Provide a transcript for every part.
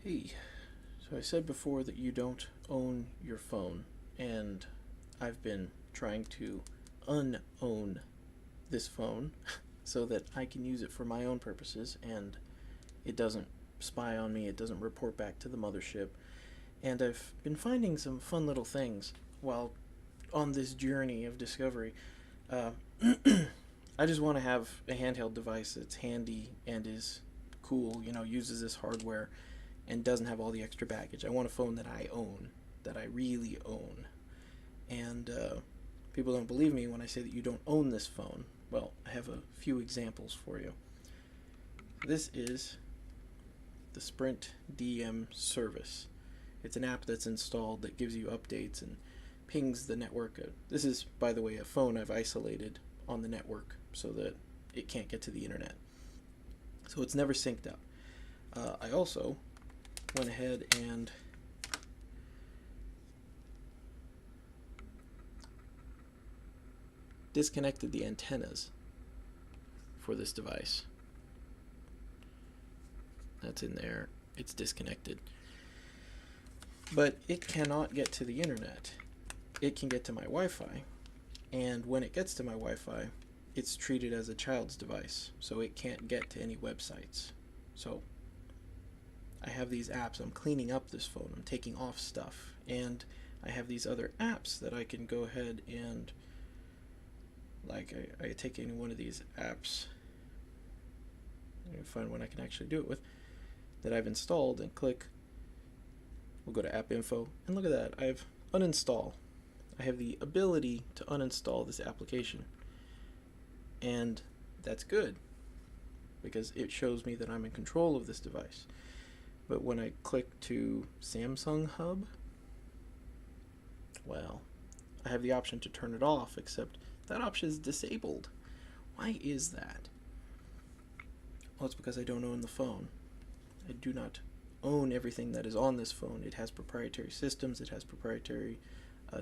Hey, so I said before that you don't own your phone, and I've been trying to unown this phone so that I can use it for my own purposes and it doesn't spy on me, it doesn't report back to the mothership. And I've been finding some fun little things while on this journey of discovery. Uh, I just want to have a handheld device that's handy and is cool, uses this hardware and doesn't have all the extra baggage. I want a phone that I own, that I really own. And people don't believe me when I say that you don't own this phone. Well, I have a few examples for you. This is the Sprint DM service. It's an app that's installed that gives you updates and pings the network. This is, by the way, a phone I've isolated on the network so that it can't get to the internet. So it's never synced up. I also went ahead and disconnected the antennas for this device. That's in there. It's disconnected. But it cannot get to the internet. It can get to my Wi-Fi, and when it gets to my Wi-Fi, it's treated as a child's device, so it can't get to any websites. So I have these apps. I'm cleaning up this phone. I'm taking off stuff, and I have these other apps that I can go ahead and, like, I take any one of these apps. I'm going to find one I can actually do it with that I've installed and click. We'll go to app info, and look at that. I have uninstall. I have the ability to uninstall this application, and that's good because it shows me that I'm in control of this device. But when I click to Samsung Hub, well, I have the option to turn it off, except that option is disabled. Why is that? Well, it's because I don't own the phone. I do not own everything that is on this phone. It has proprietary systems, it has proprietary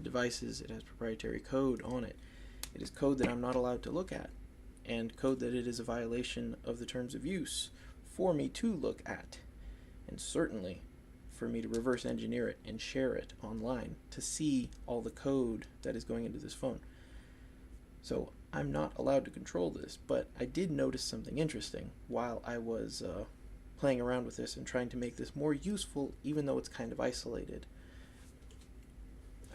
devices, it has proprietary code on it. It is code that I'm not allowed to look at, and code that it is a violation of the terms of use for me to look at, and certainly for me to reverse engineer it and share it online to see all the code that is going into this phone. So I'm not allowed to control this, but I did notice something interesting while I was playing around with this and trying to make this more useful, even though it's kind of isolated.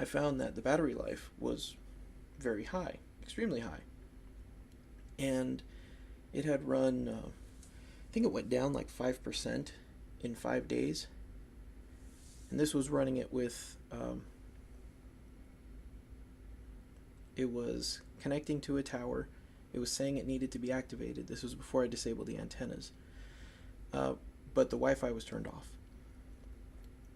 I found that the battery life was very high, extremely high, and it had run, I think it went down like 5% in 5 days, and this was running it with, it was connecting to a tower. It was saying it needed to be activated. This was before I disabled the antennas. But the Wi-Fi was turned off.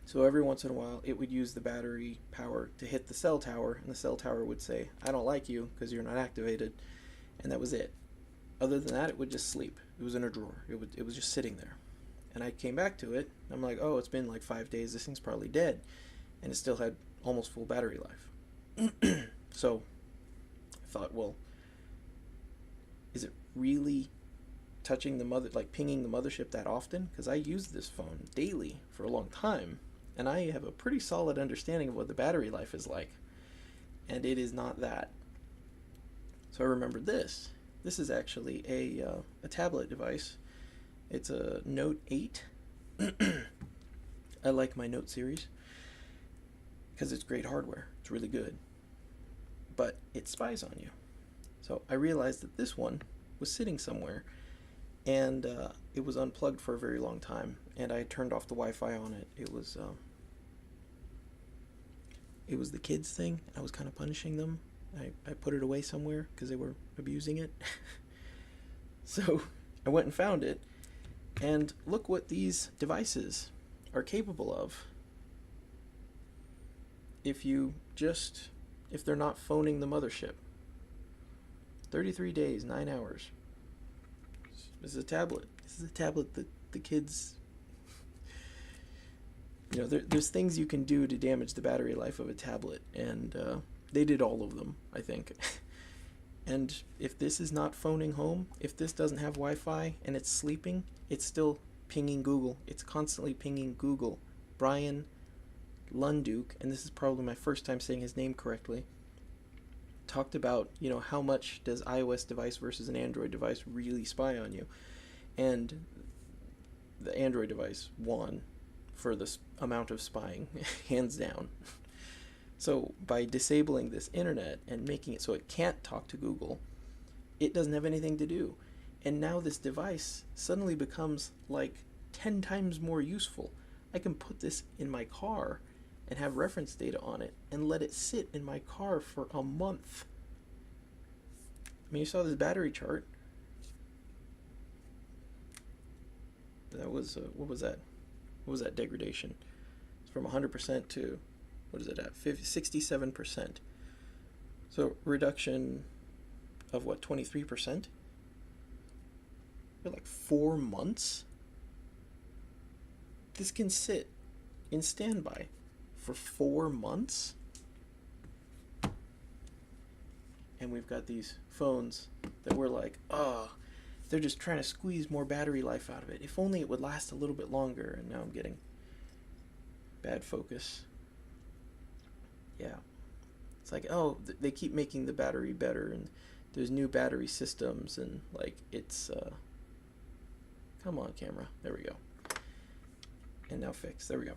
So every once in a while, it would use the battery power to hit the cell tower, and the cell tower would say, "I don't like you because you're not activated," and that was it. Other than that, it would just sleep. It was in a drawer. It was just sitting there. And I came back to it, and I'm like, oh, it's been like 5 days. This thing's probably dead. And it still had almost full battery life. So I thought, well, is it really touching the pinging the mothership that often? Because I use this phone daily for a long time, and I have a pretty solid understanding of what the battery life is like, and it is not that. So I remembered this. This is actually a tablet device. It's a Note 8. I like my Note series because it's great hardware. It's really good, but it spies on you. So I realized that this one was sitting somewhere, and it was unplugged for a very long time, and I turned off the Wi-Fi on it. It was the kids thing. I was kind of punishing them. I put it away somewhere because they were abusing it. So I went and found it, and look what these devices are capable of if they're not phoning the mothership. 33 days, 9 hours. This is a tablet. This is a tablet that the kids, there's things you can do to damage the battery life of a tablet, and they did all of them, I think. And if this is not phoning home, if this doesn't have Wi-Fi and it's sleeping, it's still pinging Google. It's constantly pinging Google. Brian Lunduke, and this is probably my first time saying his name correctly, talked about, how much does iOS device versus an Android device really spy on you? And the Android device won for the amount of spying, hands down. So by disabling this internet and making it so it can't talk to Google, it doesn't have anything to do. And now this device suddenly becomes like 10 times more useful. I can put this in my car and have reference data on it and let it sit in my car for a month. I mean, you saw this battery chart. That was, what was that? What was that degradation? It's from 100% to, what is it at? 67%. So reduction of what, 23%? For like 4 months? This can sit in standby for 4 months? And we've got these phones that we're like, they're just trying to squeeze more battery life out of it. If only it would last a little bit longer. And now I'm getting bad focus. Yeah. It's like, they keep making the battery better, and there's new battery systems, and like it's come on, camera. There we go. And now fix. There we go.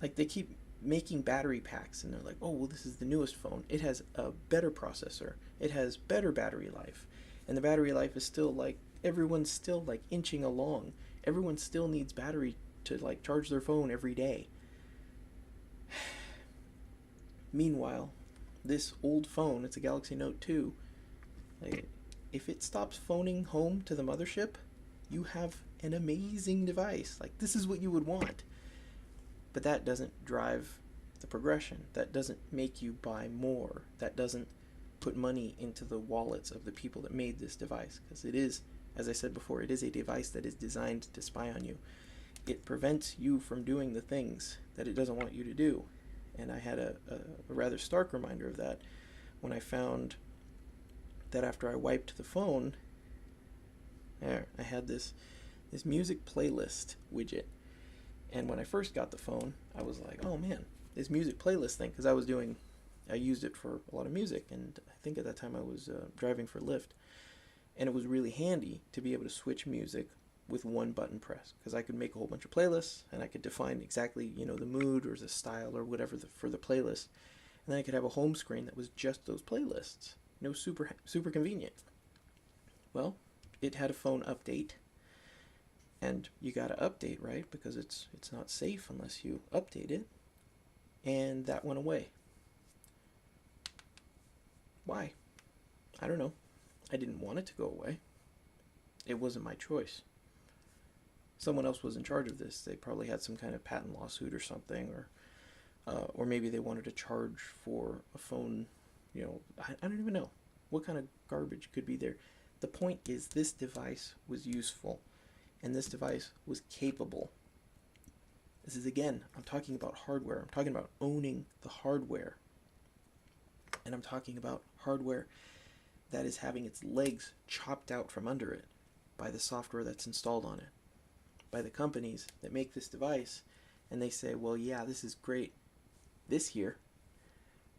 Like they keep making battery packs, and they're like, oh, well, this is the newest phone. It has a better processor. It has better battery life. And the battery life is still like, everyone's still like inching along. Everyone still needs battery to like charge their phone every day. Meanwhile, this old phone, it's a Galaxy Note 2, like, if it stops phoning home to the mothership, you have an amazing device. Like, this is what you would want. But that doesn't drive the progression. That doesn't make you buy more. That doesn't put money into the wallets of the people that made this device. Because it is, as I said before, it is a device that is designed to spy on you. It prevents you from doing the things that it doesn't want you to do. And I had a rather stark reminder of that when I found that after I wiped the phone, I had this music playlist widget. And when I first got the phone, I was like, oh man, this music playlist thing, because I used it for a lot of music, and I think at that time I was driving for Lyft, and it was really handy to be able to switch music with one button press, because I could make a whole bunch of playlists, and I could define exactly, the mood or the style or whatever for the playlist, and then I could have a home screen that was just those playlists. Super convenient. Well, it had a phone update, and you gotta update, right? Because it's not safe unless you update it, and that went away. Why? I don't know. I didn't want it to go away. It wasn't my choice. Someone else was in charge of this. They probably had some kind of patent lawsuit or something, or maybe they wanted to charge for a phone. I don't even know what kind of garbage could be there. The point is, this device was useful, and this device was capable. This is, again, I'm talking about hardware. I'm talking about owning the hardware. And I'm talking about hardware that is having its legs chopped out from under it by the software that's installed on it, by the companies that make this device, and they say, well, yeah, this is great this year,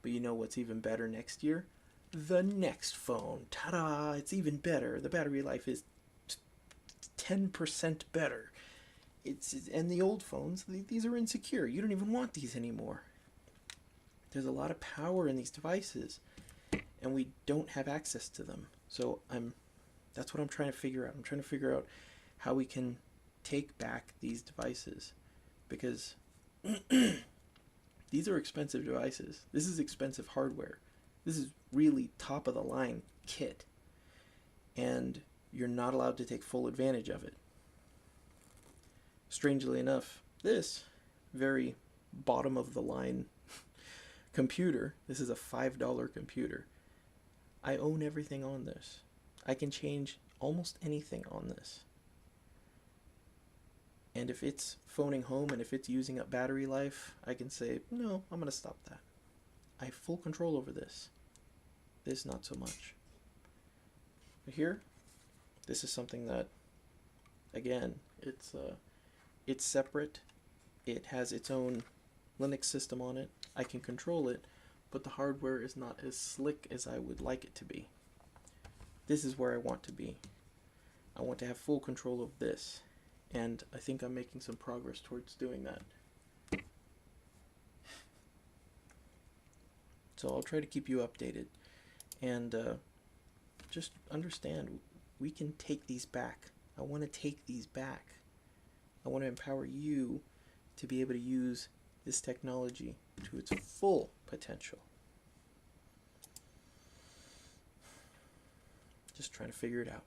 but you know what's even better next year? The next phone. Ta-da! It's even better. The battery life is 10% better. And the old phones, these are insecure. You don't even want these anymore. There's a lot of power in these devices, and we don't have access to them. So that's what I'm trying to figure out. I'm trying to figure out how we can take back these devices, because these are expensive devices. This is expensive hardware. This is really top of the line kit, and you're not allowed to take full advantage of it. Strangely enough, this very bottom of the line computer, this is a $5 computer. I own everything on this. I can change almost anything on this. And if it's phoning home and if it's using up battery life, I can say, no, I'm going to stop that. I have full control over this. This, not so much. But here, this is something that, again, It's separate. It has its own Linux system on it. I can control it, but the hardware is not as slick as I would like it to be. This is where I want to be. I want to have full control of this, and I think I'm making some progress towards doing that. So I'll try to keep you updated, and just understand, we can take these back. I want to take these back. I want to empower you to be able to use this technology to its full potential. Just trying to figure it out.